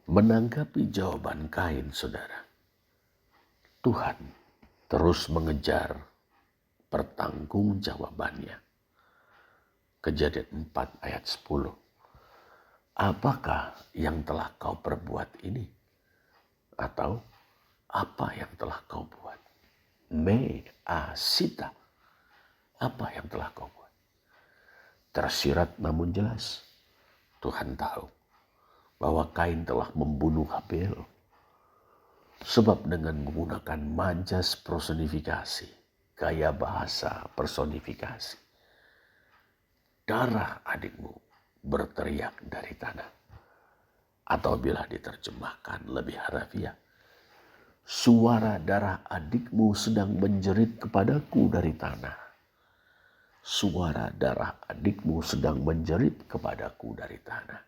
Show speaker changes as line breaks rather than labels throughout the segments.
Menanggapi jawaban Kain, saudara, Tuhan terus mengejar pertanggungjawabannya. Kejadian 4 ayat 10. Apakah yang telah kau perbuat ini? Atau apa yang telah kau buat? Me asita. Apa yang telah kau buat? Tersirat namun jelas. Tuhan tahu bahwa Kain telah membunuh Habel. Sebab dengan menggunakan majas personifikasi, gaya bahasa personifikasi, darah adikmu berteriak dari tanah. Atau bila diterjemahkan lebih harafiah, suara darah adikmu sedang menjerit kepadaku dari tanah. Suara darah adikmu sedang menjerit kepadaku dari tanah.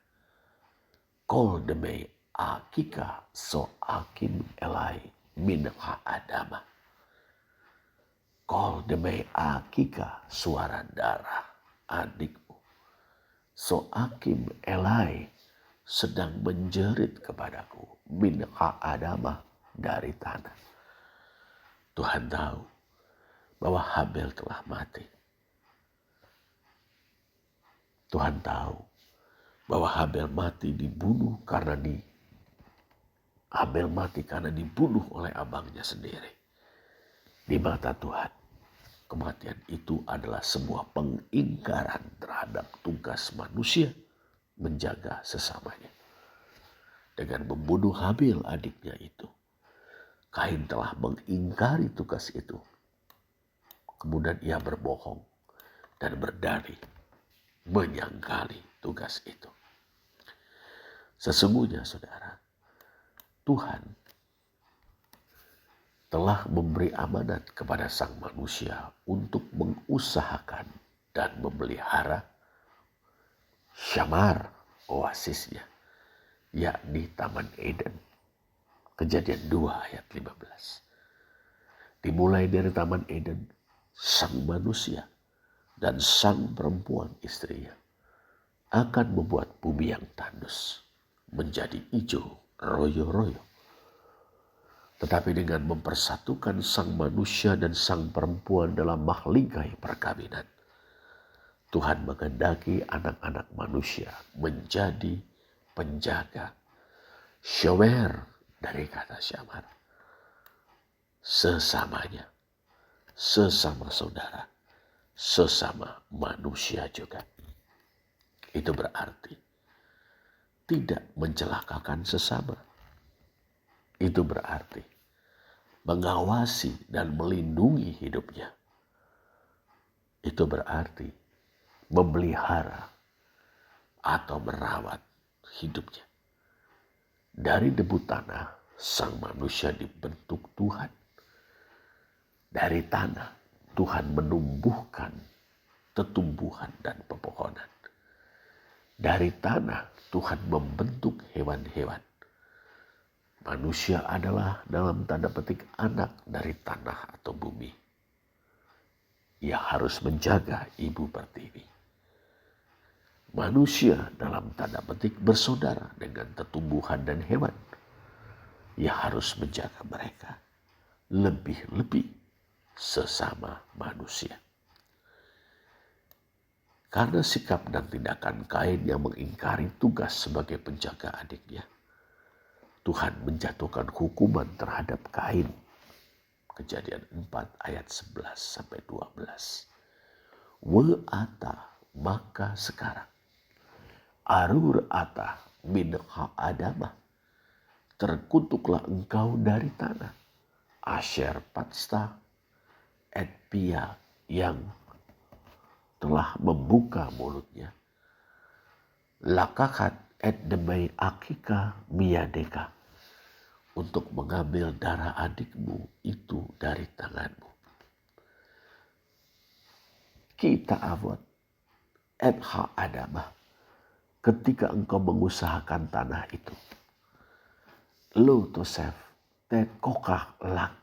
Kol demi akika so akim elai min adama. Kol demi akika, suara darah adikmu. So akim elai, sedang menjerit kepadaku min adama, dari tanah. Tuhan tahu bahwa Habel telah mati. Tuhan tahu bahwa Habel mati karena dibunuh oleh abangnya sendiri. Di mata Tuhan, kematian itu adalah sebuah pengingkaran terhadap tugas manusia menjaga sesamanya. Dengan membunuh Habel adiknya itu, Kain telah mengingkari tugas itu. Kemudian ia berbohong dan berdalih menyangkali tugas itu. Sesungguhnya saudara, Tuhan telah memberi amanat kepada sang manusia untuk mengusahakan dan memelihara syamar oasisnya, yakni Taman Eden. Kejadian 2 ayat 15. Dimulai dari Taman Eden, sang manusia dan sang perempuan istrinya akan membuat bumi yang tandus menjadi hijau royo-royo. Tetapi dengan mempersatukan sang manusia dan sang perempuan dalam mahligai perkawinan, Tuhan menghendaki anak-anak manusia menjadi penjaga. Shomer dari kata syamar. Sesamanya, sesama saudara, sesama manusia juga. Itu berarti tidak mencelakakan sesama. Itu berarti mengawasi dan melindungi hidupnya. Itu berarti memelihara atau merawat hidupnya. Dari debu tanah, sang manusia dibentuk Tuhan. Dari tanah, Tuhan menumbuhkan tetumbuhan dan pepohonan. Dari tanah, Tuhan membentuk hewan-hewan. Manusia adalah dalam tanda petik anak dari tanah atau bumi. Ia harus menjaga ibu pertiwi. Manusia dalam tanda petik bersaudara dengan tetumbuhan dan hewan. Ia harus menjaga mereka. Lebih-lebih sesama manusia. Karena sikap dan tindakan Kain yang mengingkari tugas sebagai penjaga adiknya, Tuhan menjatuhkan hukuman terhadap Kain. Kejadian 4 ayat 11-12. We'ata, maka sekarang, arur ata minha adamah, terkutuklah engkau dari tanah. Asher patsta et pia, yang telah membuka mulutnya. Lakakat et demai akika miadeka, untuk mengambil darah adikmu itu dari tanganmu. Kita avot et ha adamah, ketika engkau mengusahakan tanah itu. Lo tosef tet kokah lak,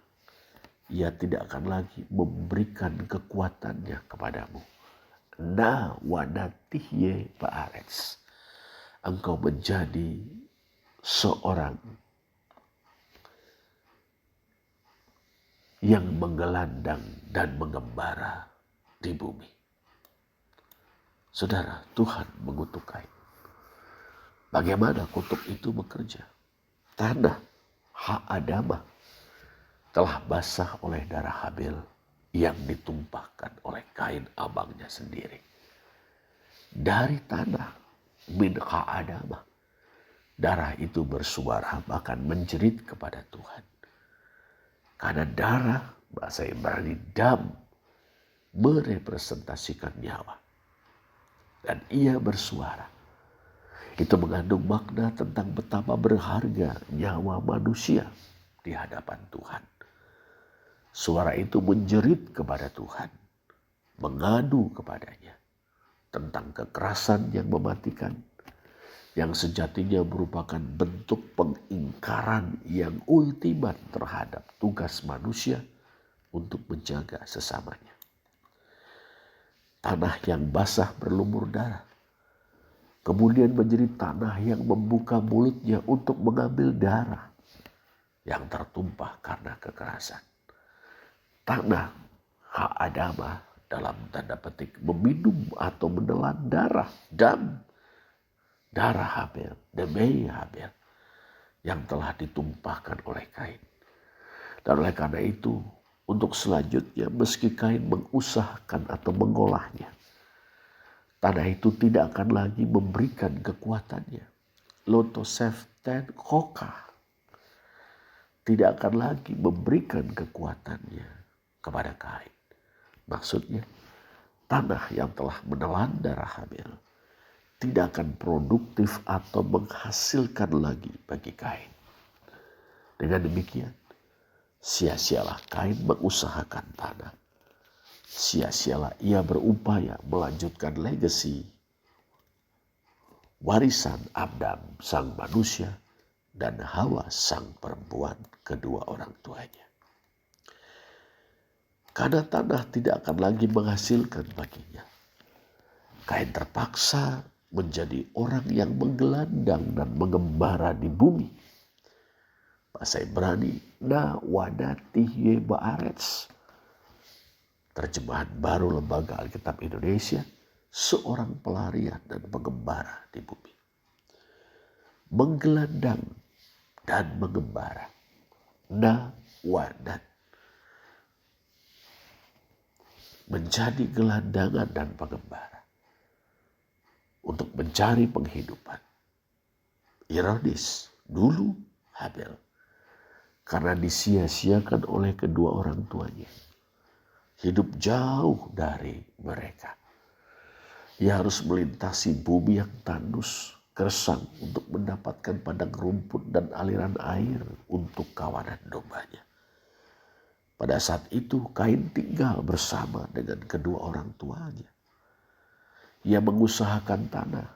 ia tidak akan lagi memberikan kekuatannya kepadamu. Na wanatihye ba'arets, engkau menjadi seorang yang menggelandang dan mengembara di bumi. Saudara, Tuhan mengutuk Kain. Bagaimana kutuk itu bekerja? Tanah hak Adamah telah basah oleh darah Habil yang ditumpahkan oleh Kain abangnya sendiri. Dari tanah min hak Adamah, darah itu bersuara bahkan menjerit kepada Tuhan. Karena darah, bahasa Ibrani dam, merepresentasikan nyawa. Dan ia bersuara. Itu mengandung makna tentang betapa berharga nyawa manusia di hadapan Tuhan. Suara itu menjerit kepada Tuhan, mengadu kepadanya tentang kekerasan yang mematikan, yang sejatinya merupakan bentuk pengingkaran yang ultimat terhadap tugas manusia untuk menjaga sesamanya. Tanah yang basah berlumur darah, kemudian menjadi tanah yang membuka mulutnya untuk mengambil darah yang tertumpah karena kekerasan. Tanah hak Adamah dalam tanda petik meminum atau menelan darah, darah Habil, demi Habil yang telah ditumpahkan oleh Kain. Dan oleh karena itu, untuk selanjutnya meski Kain mengusahakan atau mengolahnya, tanah itu tidak akan lagi memberikan kekuatannya. Lotoseften koka tidak akan lagi memberikan kekuatannya kepada Kain. Maksudnya, tanah yang telah menelan darah Habil tidak akan produktif atau menghasilkan lagi bagi Kain. Dengan demikian, sia-sialah Kain mengusahakan tanah. Sia-sialah ia berupaya melanjutkan legasi warisan Adam sang manusia dan Hawa sang perempuan, kedua orang tuanya. Karena tanah tidak akan lagi menghasilkan baginya, Kain terpaksa menjadi orang yang menggelandang dan mengembara di bumi. Bahasa Ibrani, na wadatih ba'aretz. Terjemahan baru Lembaga Alkitab Indonesia, seorang pelarian dan pengembara di bumi. Menggelandang dan mengembara. Na wadat. Menjadi gelandangan dan pengembara untuk mencari penghidupan. Ironis, dulu Habil karena disia-siakan oleh kedua orang tuanya, hidup jauh dari mereka. Ia harus melintasi bumi yang tandus, gersang untuk mendapatkan padang rumput dan aliran air untuk kawanan dombanya. Pada saat itu Kain tinggal bersama dengan kedua orang tuanya. Ia mengusahakan tanah.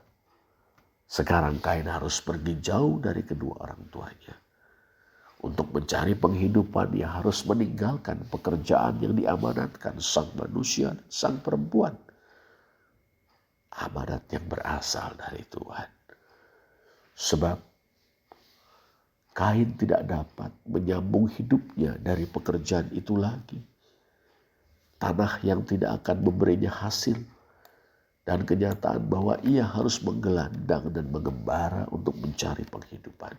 Sekarang Kain harus pergi jauh dari kedua orang tuanya. Untuk mencari penghidupan, ia harus meninggalkan pekerjaan yang diamanatkan sang manusia dan sang perempuan. Amanat yang berasal dari Tuhan. Sebab Kain tidak dapat menyambung hidupnya dari pekerjaan itu lagi. Tanah yang tidak akan memberinya hasil. Dan kenyataan bahwa ia harus menggelandang dan mengembara untuk mencari penghidupan.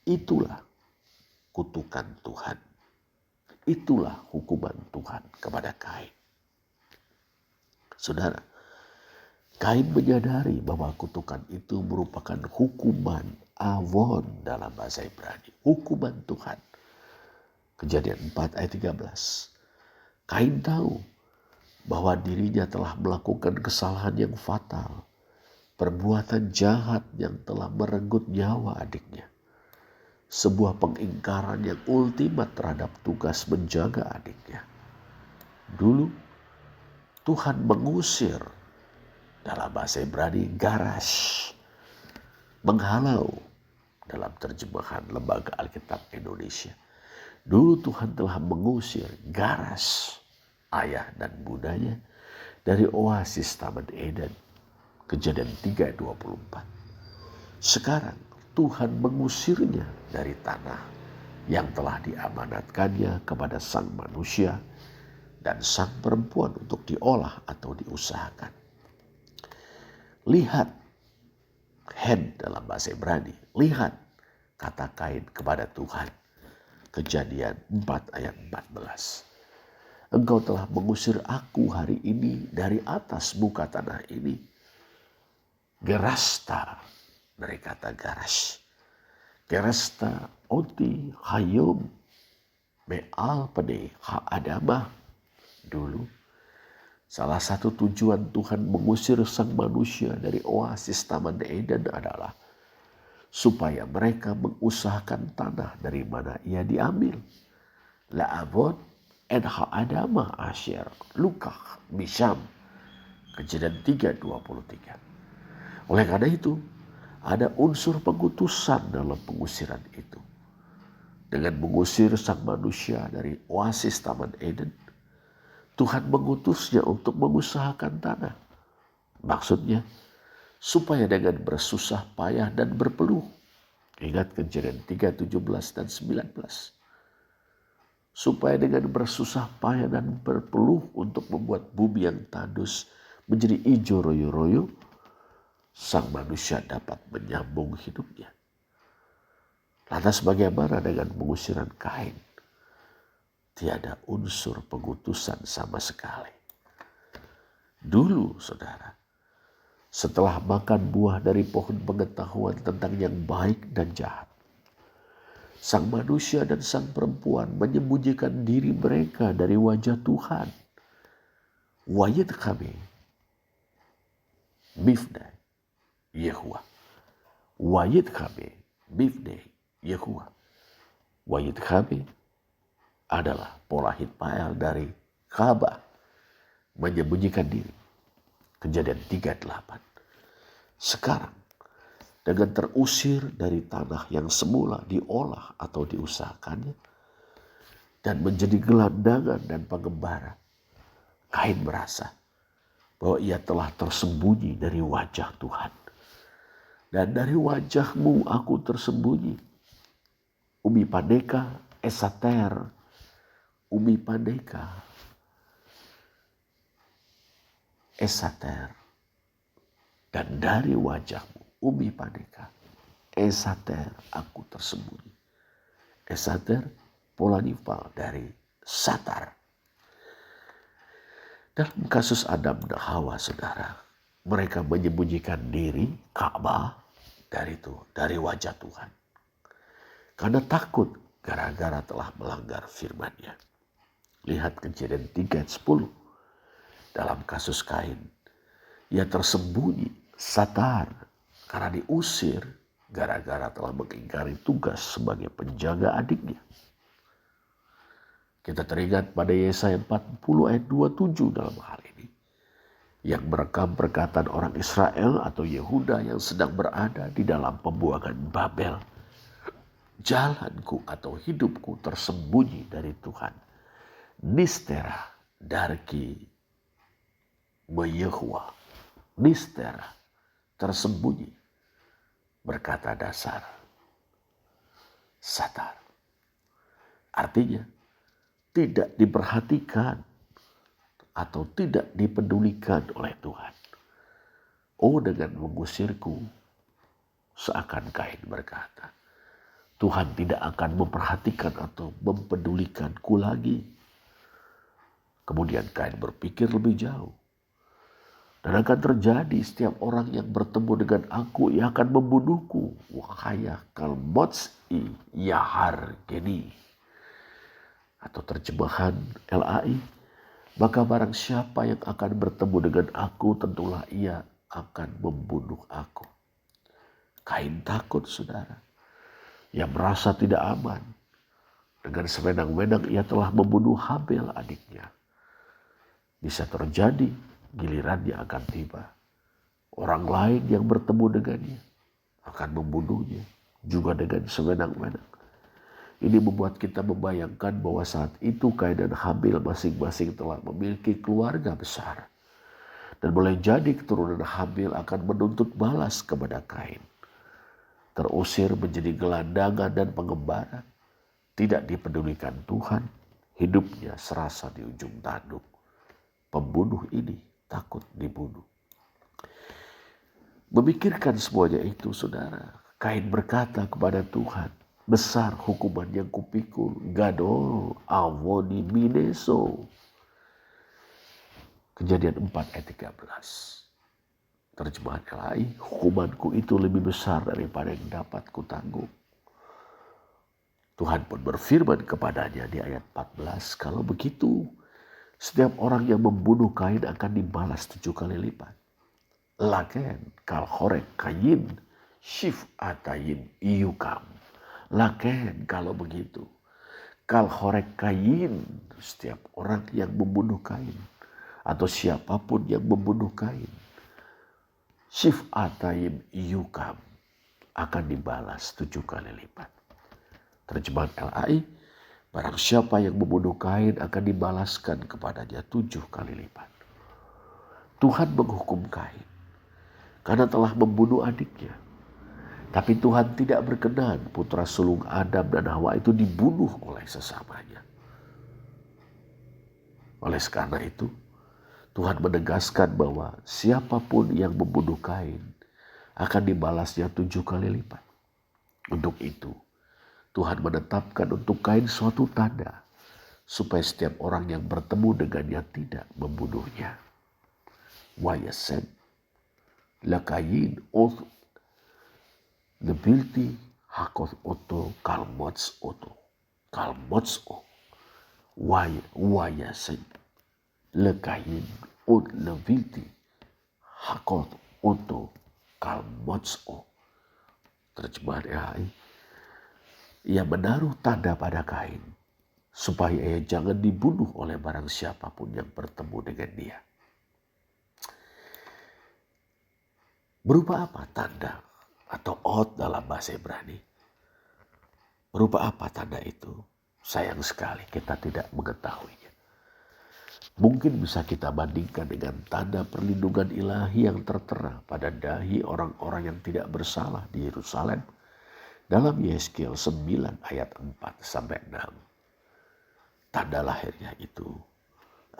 Itulah kutukan Tuhan. Itulah hukuman Tuhan kepada Kain. Saudara, Kain menyadari bahwa kutukan itu merupakan hukuman avon dalam bahasa Ibrani. Hukuman Tuhan. Kejadian 4 ayat 13. Kain tahu bahwa dirinya telah melakukan kesalahan yang fatal. Perbuatan jahat yang telah merenggut nyawa adiknya. Sebuah pengingkaran yang ultimat terhadap tugas menjaga adiknya. Dulu Tuhan mengusir, dalam bahasa Ibrani garas, menghalau dalam terjemahan Lembaga Alkitab Indonesia. Dulu Tuhan telah mengusir garas ayah dan bundanya dari oasis Taman Eden. Kejadian 3:24. Sekarang Tuhan mengusirnya dari tanah yang telah diamanatkannya kepada sang manusia dan sang perempuan untuk diolah atau diusahakan. Lihat, hen dalam bahasa Ibrani, lihat kata Kain kepada Tuhan. Kejadian 4 ayat 14. Engkau telah mengusir aku hari ini dari atas muka tanah ini. Gerasta, dari kata garas. Gerasta oti hayom me'al pede ha'adamah. Dulu, salah satu tujuan Tuhan mengusir sang manusia dari oasis Taman Eden adalah supaya mereka mengusahakan tanah dari mana ia diambil. La'avod en ha'adamah asyir lukah bisham. Kejadian 3:23. Oleh karena itu, ada unsur pengutusan dalam pengusiran itu. Dengan mengusir sang manusia dari oasis Taman Eden, Tuhan mengutusnya untuk mengusahakan tanah. Maksudnya, supaya dengan bersusah payah dan berpeluh. Ingat Kejadian 3:17 dan 19. Supaya dengan bersusah payah dan berpeluh untuk membuat bumi yang tandus menjadi hijau royo-royo, sang manusia dapat menyambung hidupnya. Lantas bagaimana dengan pengusiran Kain? Tiada unsur pengutusan sama sekali. Dulu, saudara, setelah makan buah dari pohon pengetahuan tentang yang baik dan jahat, sang manusia dan sang perempuan menyembunyikan diri mereka dari wajah Tuhan. Wayit kami, bifne Yehuwa. Wayit kami, bifne Yehuwa. Wayit kami adalah pola hitpael dari Ka'bah, menyembunyikan diri. Kejadian 3:8. Sekarang, dengan terusir dari tanah yang semula diolah atau diusahakannya dan menjadi gelandangan dan pengembara, Kain merasa bahwa ia telah tersembunyi dari wajah Tuhan. Dan dari wajahmu aku tersembunyi. Umi pandeka esater. Umi pandeka esater. Dan dari wajahmu, umi pandeka, esater, aku tersembunyi. Esater, pola nifal dari satar. Dalam kasus Adam dan Hawa, saudara, mereka menyembunyikan diri, Ka'bah, dari wajah Tuhan. Karena takut gara-gara telah melanggar firman-Nya. Lihat Kejadian 3:10. Dalam kasus Kain, ia tersembunyi, satar, karena diusir gara-gara telah mengingkari tugas sebagai penjaga adiknya. Kita teringat pada Yesaya 40 ayat 27 dalam hal ini, yang merekam perkataan orang Israel atau Yehuda yang sedang berada di dalam pembuangan Babel. Jalanku atau hidupku tersembunyi dari Tuhan. Nistera darki Yehuwa. Nistera, tersembunyi, berkata dasar, satar. Artinya, tidak diperhatikan atau tidak dipedulikan oleh Tuhan. Oh, dengan mengusirku, seakan Kain berkata, Tuhan tidak akan memperhatikan atau mempedulikanku lagi. Kemudian Kain berpikir lebih jauh. Dan akan terjadi setiap orang yang bertemu dengan aku, ia akan membunuhku. Wahaya kalmotsi yahar geni. Atau terjemahan LAI, maka barang siapa yang akan bertemu dengan aku, tentulah ia akan membunuh aku. Kain takut, saudara. Ia merasa tidak aman. Dengan sewenang-wenang ia telah membunuh Habel adiknya. Bisa terjadi, gilirannya akan tiba. Orang lain yang bertemu dengannya akan membunuhnya juga dengan sewenang-wenang. Ini membuat kita membayangkan bahwa saat itu Kain dan Habel masing-masing telah memiliki keluarga besar. Dan boleh jadi keturunan Habel akan menuntut balas kepada Kain. terusir menjadi gelandangan dan pengembara, tidak dipedulikan Tuhan, hidupnya serasa di ujung tanduk. Pembunuh ini takut dibunuh. Memikirkan semuanya itu, saudara, Kain berkata kepada Tuhan, besar hukuman yang kupikul, gadol avoni mineso. Kejadian 4 ayat 13. Terjemahan LAI, hukumanku itu lebih besar daripada yang dapat kutanggung. Tuhan pun berfirman kepadanya di ayat 14, kalau begitu setiap orang yang membunuh Kain akan dibalas 7 kali lipat. Laken kal horek kayin shif atayin iyukam. Laken kalau begitu kal horek kayin, setiap orang yang membunuh Kain atau siapapun yang membunuh Kain, shif atayin iyukam, akan dibalas 7 kali lipat. Terjemahan LAI, barang siapa yang membunuh Kain akan dibalaskan kepadanya 7 kali lipat. Tuhan menghukum Kain karena telah membunuh adiknya. Tapi Tuhan tidak berkenan putra sulung Adam dan Hawa itu dibunuh oleh sesamanya. Oleh karena itu, Tuhan menegaskan bahwa siapapun yang membunuh Kain akan dibalasnya 7 kali lipat. Untuk itu, Tuhan menetapkan untuk Kain suatu tanda supaya setiap orang yang bertemu dengannya tidak membunuhnya. Wayasem lakayin oth lebilti hakot oto kalmots oto wayasem lakayin oth lebilti hakot oto kalmots o. Terjemahan AI, ia menaruh tanda pada Kain supaya ia jangan dibunuh oleh barang siapapun yang bertemu dengan dia. Berupa apa tanda atau ot dalam bahasa Ibrani? Berupa apa tanda itu? Sayang sekali kita tidak mengetahuinya. Mungkin bisa kita bandingkan dengan tanda perlindungan ilahi yang tertera pada dahi orang-orang yang tidak bersalah di Yerusalem dalam Yeskiel 9 ayat 4-6. Tanda lahirnya itu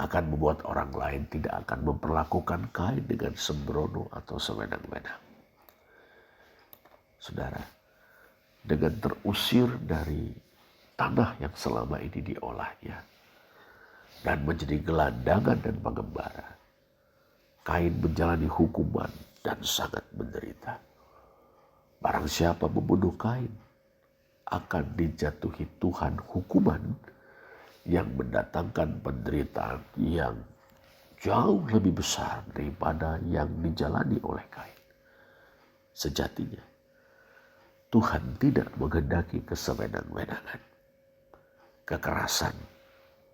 akan membuat orang lain tidak akan memperlakukan Kain dengan sembrono atau sewenang-wenang. Saudara, dengan terusir dari tanah yang selama ini diolahnya dan menjadi gelandangan dan pengembara, Kain menjalani hukuman dan sangat menderita. Barang siapa membunuh Kain akan dijatuhi Tuhan hukuman yang mendatangkan penderitaan yang jauh lebih besar daripada yang dijalani oleh Kain. Sejatinya, Tuhan tidak menghendaki kesewenang-wenangan, kekerasan,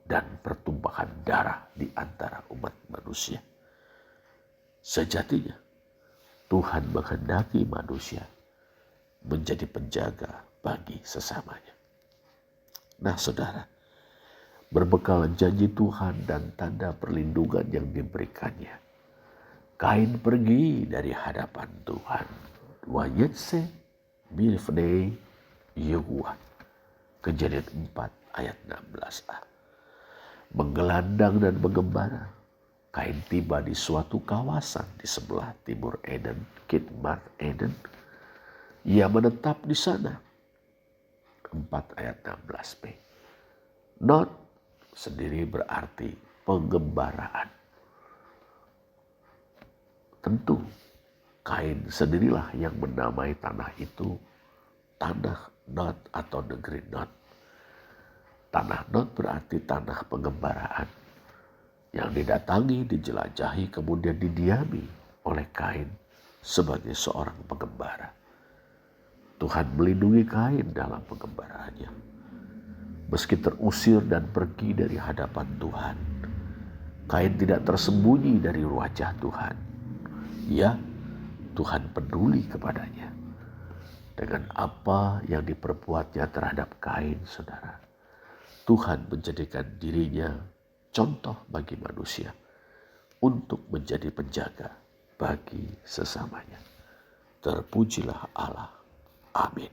dan pertumpahan darah di antara umat manusia. Sejatinya, Tuhan menghendaki manusia menjadi penjaga bagi sesamanya. Nah, saudara, berbekal janji Tuhan dan tanda perlindungan yang diberikannya, Kain pergi dari hadapan Tuhan. Wayetse milfnei Yehuwa. Kejadian 4 ayat 16a. Menggelandang dan mengembara, Kain tiba di suatu kawasan di sebelah timur Eden, Kidmat Eden. Ia menetap di sana. 4 ayat 16b. Not sendiri berarti penggembaraan. Tentu Kain sendirilah yang menamai tanah itu tanah Nod atau negeri Nod. Tanah Nod berarti tanah penggembaraan yang didatangi, dijelajahi, kemudian didiami oleh Kain sebagai seorang pengembara. Tuhan melindungi Kain dalam pengembaraannya. Meski terusir dan pergi dari hadapan Tuhan, Kain tidak tersembunyi dari wajah Tuhan. Ya, Tuhan peduli kepadanya. Dengan apa yang diperbuatnya terhadap Kain, saudara, Tuhan menjadikan dirinya contoh bagi manusia untuk menjadi penjaga bagi sesamanya. Terpujilah Allah. Amin.